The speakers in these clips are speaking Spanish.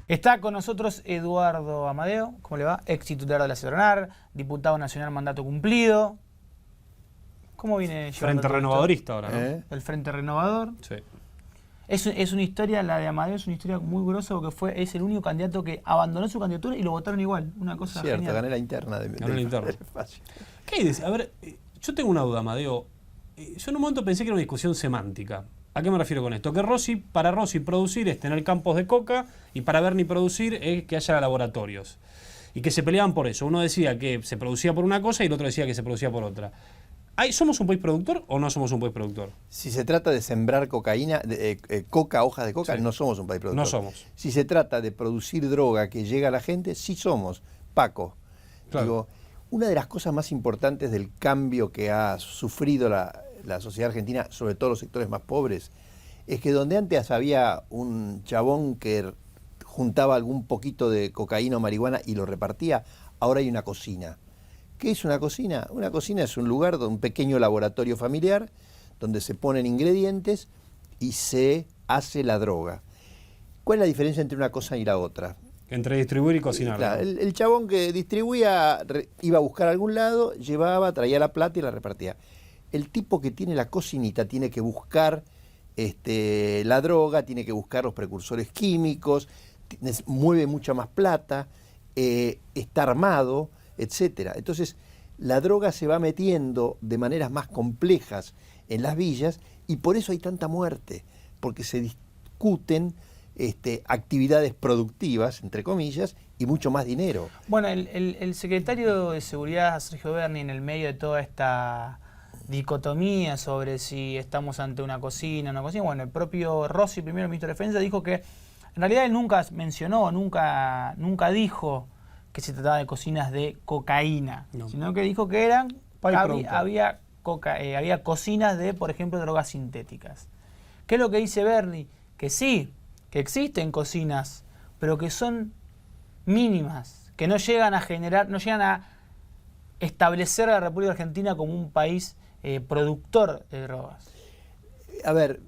Está con nosotros Eduardo Amadeo, ¿cómo le va? Ex titular de la CEDRONAR, diputado nacional mandato cumplido. ¿Cómo viene llevando Frente todo renovadorista ahora, ¿no? El Frente Renovador. Sí. Es una historia, la de Amadeo es una historia muy grosa porque es el único candidato que abandonó su candidatura y lo votaron igual. Una cosa Cierto, genial. gané la interna Ganó la interna. del espacio. ¿Qué hay de- A ver, yo tengo una duda, Amadeo. Yo en un momento pensé que era una discusión semántica. ¿A qué me refiero con esto? Que para Rossi producir es tener campos de coca y para Bernie producir es que haya laboratorios. Y que se peleaban por eso. Uno decía que se producía por una cosa y el otro decía que se producía por otra. ¿Somos un país productor o no somos un país productor? Si se trata de sembrar cocaína, hojas de coca, Sí. no somos un país productor. No somos. Si se trata de producir droga que llega a la gente, sí somos. Paco, Claro. digo, una de las cosas más importantes del cambio que ha sufrido la sociedad argentina, sobre todo los sectores más pobres, es que donde antes había un chabón que juntaba algún poquito de cocaína o marihuana y lo repartía, ahora hay una cocina. ¿Qué es una cocina? Una cocina es un lugar, un pequeño laboratorio familiar, donde se ponen ingredientes y se hace la droga. ¿Cuál es la diferencia entre una cosa y la otra? Entre distribuir y cocinar. Claro, ¿no? el chabón que distribuía iba a buscar a algún lado, llevaba, traía la plata y la repartía. El tipo que tiene la cocinita tiene que buscar la droga, tiene que buscar los precursores químicos, mueve mucha más plata, está armado, etcétera. Entonces, la droga se va metiendo de maneras más complejas en las villas y por eso hay tanta muerte, porque se discuten actividades productivas, entre comillas, y mucho más dinero. Bueno, el secretario de Seguridad, Sergio Berni, en el medio de toda esta dicotomía sobre si estamos ante una cocina o no cocina, bueno, el propio Rossi, primer ministro de Defensa, dijo que en realidad él nunca mencionó, nunca dijo que se trataba de cocinas de cocaína, No. sino que dijo que eran Productor. había cocinas de, por ejemplo, drogas sintéticas. ¿Qué es lo que dice Berni? Que sí, que existen cocinas, pero que son mínimas, que no llegan a generar, no llegan a establecer a la República Argentina como un país productor de drogas. A ver,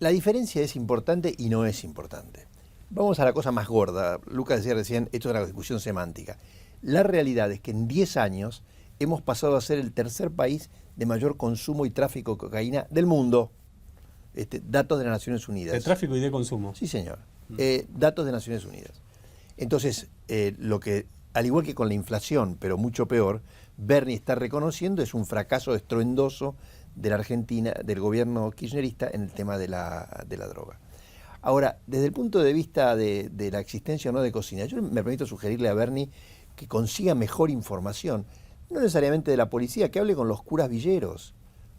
la diferencia es importante y no es importante. Vamos a la cosa más gorda. Lucas decía recién, esto es una discusión semántica. La realidad es que en 10 años hemos pasado a ser el tercer país de mayor consumo y tráfico de cocaína del mundo. Datos de las Naciones Unidas. De tráfico y de consumo. Sí, señor. Datos de Naciones Unidas. Entonces, lo que, al igual que con la inflación, pero mucho peor, Bernie está reconociendo es un fracaso estruendoso de la Argentina, del gobierno kirchnerista en el tema de la droga. Ahora, desde el punto de vista de la existencia o no de cocina, yo me permito sugerirle a Bernie que consiga mejor información, no necesariamente de la policía, que hable con los curas villeros.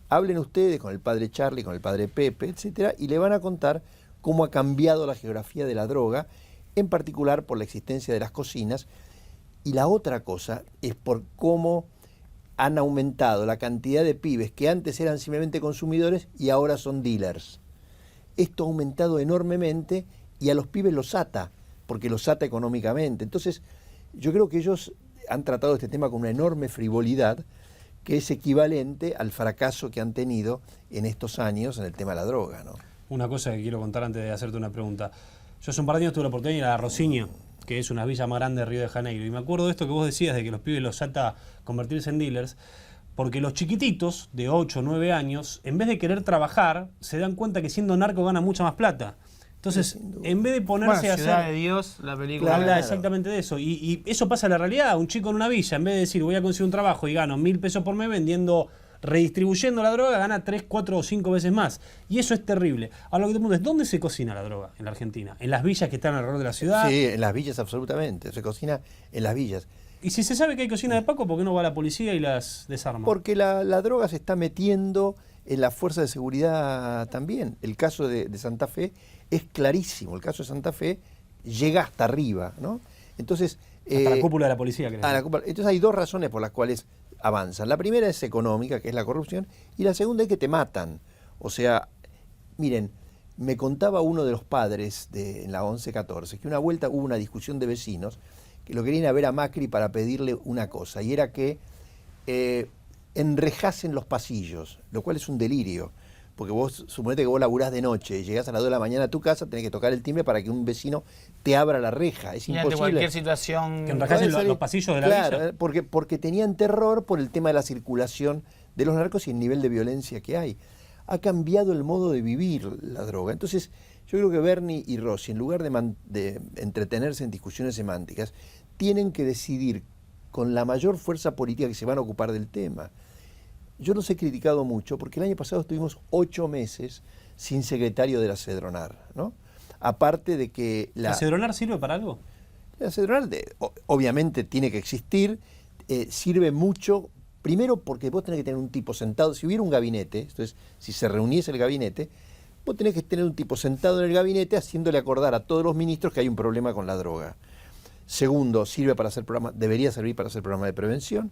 Hablen ustedes con el padre Charlie, con el padre Pepe, etcétera, y le van a contar cómo ha cambiado la geografía de la droga, en particular por la existencia de las cocinas. Y la otra cosa es por cómo han aumentado la cantidad de pibes que antes eran simplemente consumidores y ahora son dealers. Esto ha aumentado enormemente y a los pibes los ata, porque los ata económicamente. Entonces, yo creo que ellos han tratado este tema con una enorme frivolidad, que es equivalente al fracaso que han tenido en estos años en el tema de la droga, ¿no? Una cosa que quiero contar antes de hacerte una pregunta. Yo hace un par de años tuve la oportunidad de ir a Rocinha, que es una villa más grande de Río de Janeiro. Y me acuerdo de esto que vos decías, de que los pibes los ata convertirse en dealers, porque los chiquititos de 8 o 9 años, en vez de querer trabajar, se dan cuenta que siendo narco gana mucha más plata. Entonces, en vez de ponerse a Ciudad hacer... de Dios, la película. Habla Claro. exactamente de eso. Y eso pasa en la realidad. Un chico en una villa, en vez de decir voy a conseguir un trabajo y gano 1.000 pesos por mes vendiendo, redistribuyendo la droga, gana 3, 4 o 5 veces más. Y eso es terrible. Ahora lo que te pregunto es, ¿dónde se cocina la droga en la Argentina? ¿En las villas que están alrededor de la ciudad? Sí, en las villas absolutamente, se cocina en las villas. Y si se sabe que hay cocina de Paco, ¿por qué no va la policía y las desarma? Porque la droga se está metiendo en la fuerza de seguridad también. El caso de Santa Fe es clarísimo. El caso de Santa Fe llega hasta arriba, ¿no? Entonces, Hasta la cúpula de la policía, creo. entonces hay dos razones por las cuales avanzan. La primera es económica, que es la corrupción, y la segunda es que te matan. O sea, miren, me contaba uno de los padres en la 11-14 que una vuelta hubo una discusión de vecinos que lo querían ir a ver a Macri para pedirle una cosa, y era que enrejasen los pasillos, lo cual es un delirio, porque vos, suponete que vos laburás de noche y llegás a las 2 de la mañana a tu casa, tenés que tocar el timbre para que un vecino te abra la reja. Es Y ante imposible. cualquier situación... Que enrajasen Podés los pasillos de la claro, villa. porque tenían terror por el tema de la circulación de los narcos y el nivel de violencia que hay. Ha cambiado el modo de vivir la droga. Entonces, yo creo que Bernie y Rossi, en lugar de entretenerse en discusiones semánticas, tienen que decidir con la mayor fuerza política que se van a ocupar del tema. Yo los he criticado mucho porque el año pasado estuvimos 8 meses sin secretario de la Cedronar, ¿no? Aparte de que ¿La Cedronar sirve para algo? la Cedronar obviamente tiene que existir, sirve mucho, primero porque vos tenés que tener un tipo sentado, si hubiera un gabinete, entonces si se reuniese el gabinete, vos tenés que tener un tipo sentado en el gabinete haciéndole acordar a todos los ministros que hay un problema con la droga. Segundo, sirve para hacer programas, debería servir para hacer programas de prevención,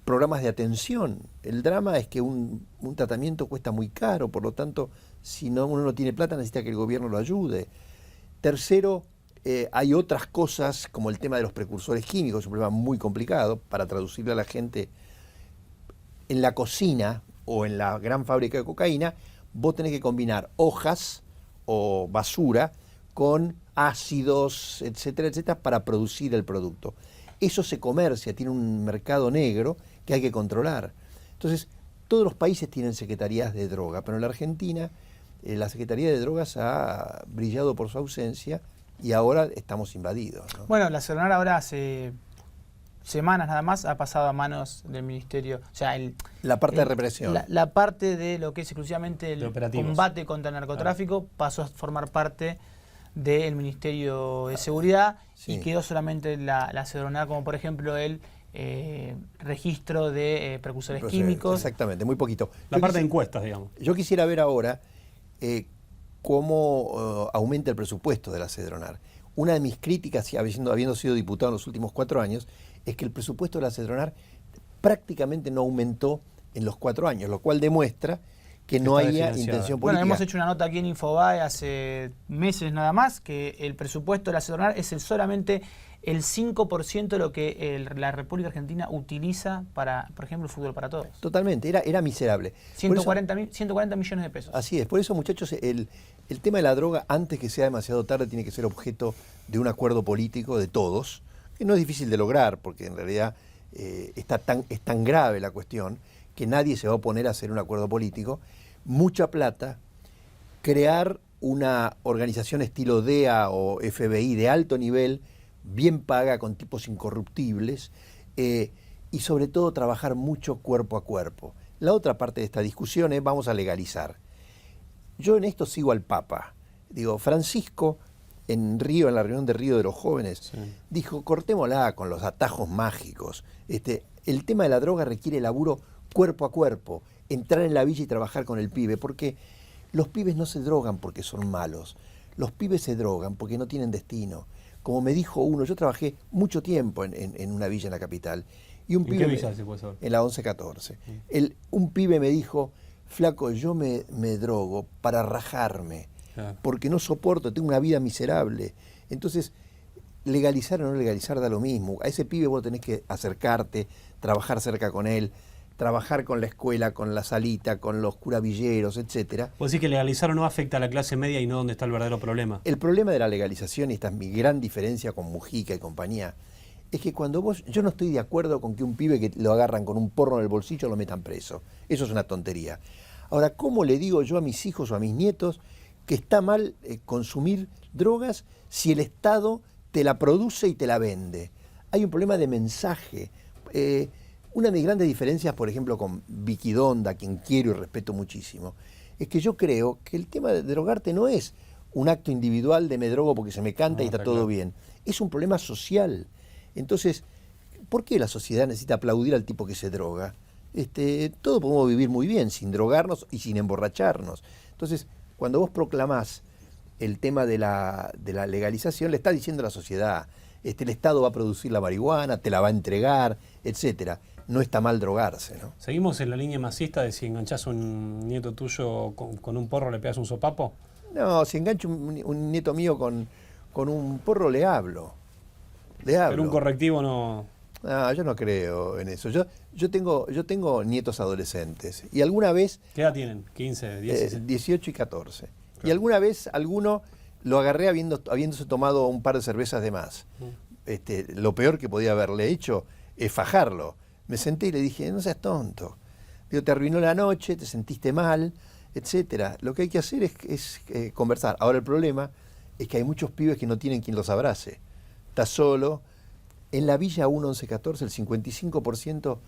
programas de atención. El drama es que un tratamiento cuesta muy caro, por lo tanto, si no, uno no tiene plata, necesita que el gobierno lo ayude. Tercero, hay otras cosas como el tema de los precursores químicos, un problema muy complicado para traducirle a la gente. En la cocina o en la gran fábrica de cocaína, vos tenés que combinar hojas o basura con ácidos, etcétera, etcétera, para producir el producto. Eso se comercia, tiene un mercado negro que hay que controlar. Entonces, todos los países tienen secretarías de droga, pero en la Argentina la Secretaría de Drogas ha brillado por su ausencia y ahora estamos invadidos, ¿no? Bueno, la Cedronar ahora hace semanas nada más ha pasado a manos del Ministerio, o sea, la parte de represión. La parte de lo que es exclusivamente el combate contra el narcotráfico pasó a formar parte del Ministerio de Seguridad, sí. Y quedó solamente la Cedronar, como por ejemplo el registro de precursores químicos. Exactamente, muy poquito. La parte de encuestas, digamos. Yo quisiera ver ahora cómo aumenta el presupuesto de la Cedronar. Una de mis críticas, habiendo sido diputado en los últimos 4 años, es que el presupuesto de la Cedronar prácticamente no aumentó en los 4 años, lo cual demuestra que no había intención política. Bueno, hemos hecho una nota aquí en Infobae hace meses nada más, que el presupuesto de la Cedronar es solamente el 5% de lo que la República Argentina utiliza para, por ejemplo, el fútbol para todos. Totalmente, era miserable. 140 millones de pesos. Así es, por eso, muchachos, el tema de la droga, antes que sea demasiado tarde, tiene que ser objeto de un acuerdo político de todos, que no es difícil de lograr, porque en realidad es tan grave la cuestión que nadie se va a oponer a hacer un acuerdo político. Mucha plata, crear una organización estilo DEA o FBI de alto nivel, bien paga, con tipos incorruptibles, y sobre todo trabajar mucho cuerpo a cuerpo. La otra parte de esta discusión es vamos a legalizar. Yo en esto sigo al Papa. Digo, Francisco en Río, en la reunión de Río de los jóvenes, sí, dijo, cortémosla con los atajos mágicos. El tema de la droga requiere laburo cuerpo a cuerpo, entrar en la villa y trabajar con el pibe, porque los pibes no se drogan porque son malos, los pibes se drogan porque no tienen destino. Como me dijo uno, yo trabajé mucho tiempo en una villa en la capital, y un pibe, ¿en qué villa se puede saber? En la 1114. Un pibe me dijo, flaco, yo me drogo para rajarme, porque no soporto, tengo una vida miserable. Entonces, legalizar o no legalizar da lo mismo. A ese pibe vos tenés que acercarte, trabajar cerca con él, trabajar con la escuela, con la salita, con los curavilleros, etcétera. ¿Vos decís que legalizar o no afecta a la clase media y no donde está el verdadero problema? El problema de la legalización, y esta es mi gran diferencia con Mujica y compañía, es que cuando yo no estoy de acuerdo con que un pibe que lo agarran con un porro en el bolsillo lo metan preso. Eso es una tontería. Ahora, ¿cómo le digo yo a mis hijos o a mis nietos que está mal consumir drogas si el Estado te la produce y te la vende? Hay un problema de mensaje. Una de mis grandes diferencias, por ejemplo, con Vicky Donda, a quien quiero y respeto muchísimo, es que yo creo que el tema de drogarte no es un acto individual de me drogo porque se me canta y está todo bien. Es un problema social. Entonces, ¿por qué la sociedad necesita aplaudir al tipo que se droga? Todos podemos vivir muy bien sin drogarnos y sin emborracharnos. Entonces, cuando vos proclamás el tema de la legalización, le estás diciendo a la sociedad, el Estado va a producir la marihuana, te la va a entregar, etcétera. No está mal drogarse, ¿no? ¿Seguimos en la línea masista de si enganchás a un nieto tuyo con un porro, le pegas un sopapo? No, si engancho un nieto mío con un porro, le hablo. Pero un correctivo no... Ah, yo no creo en eso. Yo tengo nietos adolescentes y alguna vez... ¿Qué edad tienen? 15, 16. 18 y 14. Claro. Y alguna vez alguno lo agarré habiéndose tomado un par de cervezas de más. Lo peor que podía haberle hecho es fajarlo. Me senté y le dije, no seas tonto. Digo, te arruinó la noche, te sentiste mal, etcétera. Lo que hay que hacer es conversar. Ahora el problema es que hay muchos pibes que no tienen quien los abrace. Estás solo. En la Villa 1114 el 55%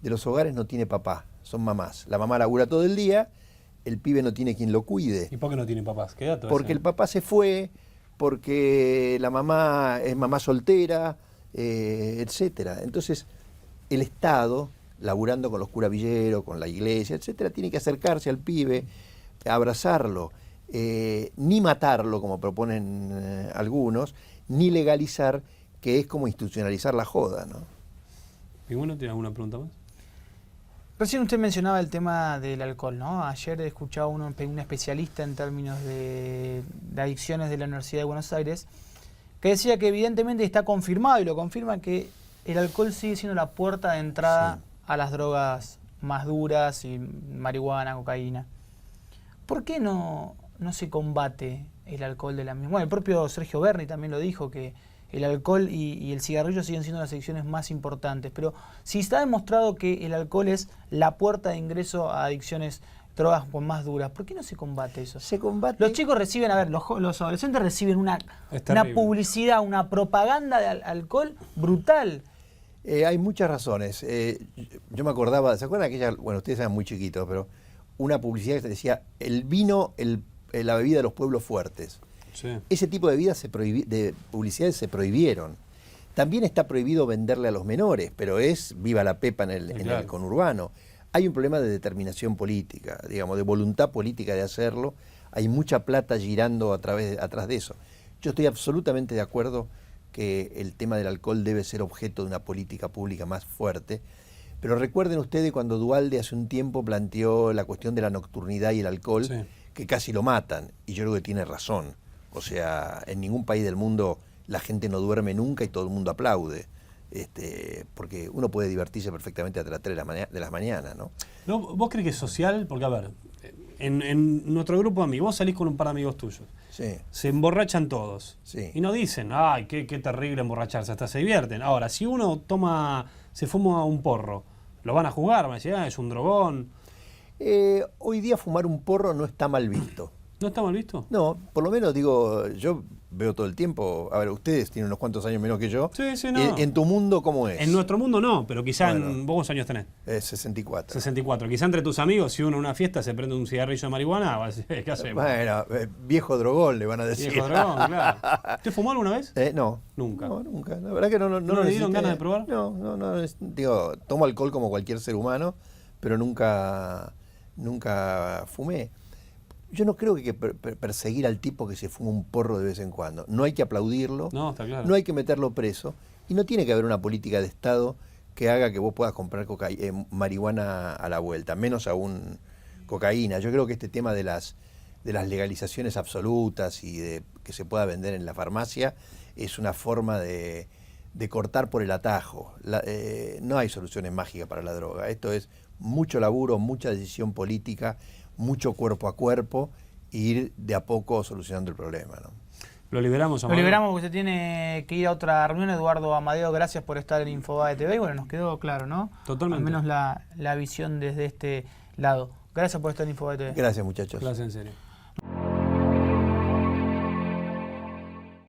de los hogares no tiene papá, son mamás. La mamá labura todo el día, el pibe no tiene quien lo cuide. ¿Y por qué no tienen papás? ¿Qué dato Porque ese? el papá se fue, porque la mamá es mamá soltera, etcétera. Entonces, el Estado, laburando con los curavilleros, con la iglesia, etcétera, tiene que acercarse al pibe, abrazarlo, ni matarlo, como proponen algunos, ni legalizar, que es como institucionalizar la joda, ¿no? ¿Pingüino tiene alguna pregunta más? Recién usted mencionaba el tema del alcohol, ¿no? Ayer escuchaba un especialista en términos de adicciones de la Universidad de Buenos Aires que decía que evidentemente está confirmado, y lo confirma, que el alcohol sigue siendo la puerta de entrada a las drogas más duras, y marihuana, cocaína. ¿Por qué no se combate el alcohol de la misma? Bueno, el propio Sergio Berni también lo dijo, que el alcohol y el cigarrillo siguen siendo las adicciones más importantes, pero si está demostrado que el alcohol es la puerta de ingreso a adicciones, drogas más duras, ¿por qué no se combate eso? Se combate... Los chicos reciben, los adolescentes reciben una terrible. publicidad, una propaganda de alcohol brutal. Hay muchas razones. Yo me acordaba, ¿se acuerdan aquella? Bueno, ustedes eran muy chiquitos, pero una publicidad que decía, el vino, la bebida de los pueblos fuertes. Sí. Ese tipo de bebidas de publicidades se prohibieron. También está prohibido venderle a los menores, pero es viva la pepa en el conurbano. Hay un problema de determinación política, digamos, de voluntad política de hacerlo. Hay mucha plata girando atrás de eso. Yo estoy absolutamente de acuerdo que el tema del alcohol debe ser objeto de una política pública más fuerte. Pero recuerden ustedes cuando Duhalde hace un tiempo planteó la cuestión de la nocturnidad y el alcohol, Sí. que casi lo matan, y yo creo que tiene razón. O sea, en ningún país del mundo la gente no duerme nunca y todo el mundo aplaude. Porque uno puede divertirse perfectamente hasta las 3 de la mañana, ¿no? ¿No? ¿Vos crees que es social? Porque, a ver, en nuestro grupo de amigos, vos salís con un par de amigos tuyos. Sí. Se emborrachan todos. Sí. Y no dicen, ay, qué terrible emborracharse, hasta se divierten. Ahora, si uno se fuma un porro, lo van a juzgar, van a decir, es un drogón. Hoy día fumar un porro no está mal visto. ¿No está mal visto? No, por lo menos digo, yo veo todo el tiempo, a ver, ustedes tienen unos cuantos años menos que yo. Sí, sí, no. ¿En tu mundo cómo es? En nuestro mundo no, pero quizá Bueno. ¿vos cuántos años tenés? 64. 64. Quizá entre tus amigos, si uno en una fiesta se prende un cigarrillo de marihuana, va a decir, ¿qué hacemos? Bueno, viejo drogón le van a decir. Viejo dragón, claro. ¿Te fumó alguna vez? No. Nunca. No, nunca. La verdad que no ¿No le dieron necesité. ganas de probar? No, digo, tomo alcohol como cualquier ser humano, pero nunca fumé. Yo no creo que hay que perseguir al tipo que se fuma un porro de vez en cuando. No hay que aplaudirlo, No, está claro. no hay que meterlo preso, y no tiene que haber una política de Estado que haga que vos puedas comprar marihuana a la vuelta, menos aún cocaína. Yo creo que este tema de las legalizaciones absolutas y de que se pueda vender en la farmacia es una forma de cortar por el atajo. No hay soluciones mágicas para la droga. Esto es mucho laburo, mucha decisión política, mucho cuerpo a cuerpo, e ir de a poco solucionando el problema, ¿no? Lo liberamos, Lo Amadeo. liberamos porque usted tiene que ir a otra reunión. Eduardo Amadeo, gracias por estar en Infobae TV. Y bueno, nos quedó claro, ¿no? Totalmente. Al menos la visión desde este lado. Gracias por estar en Infobae TV. Gracias, muchachos. Clase en serio.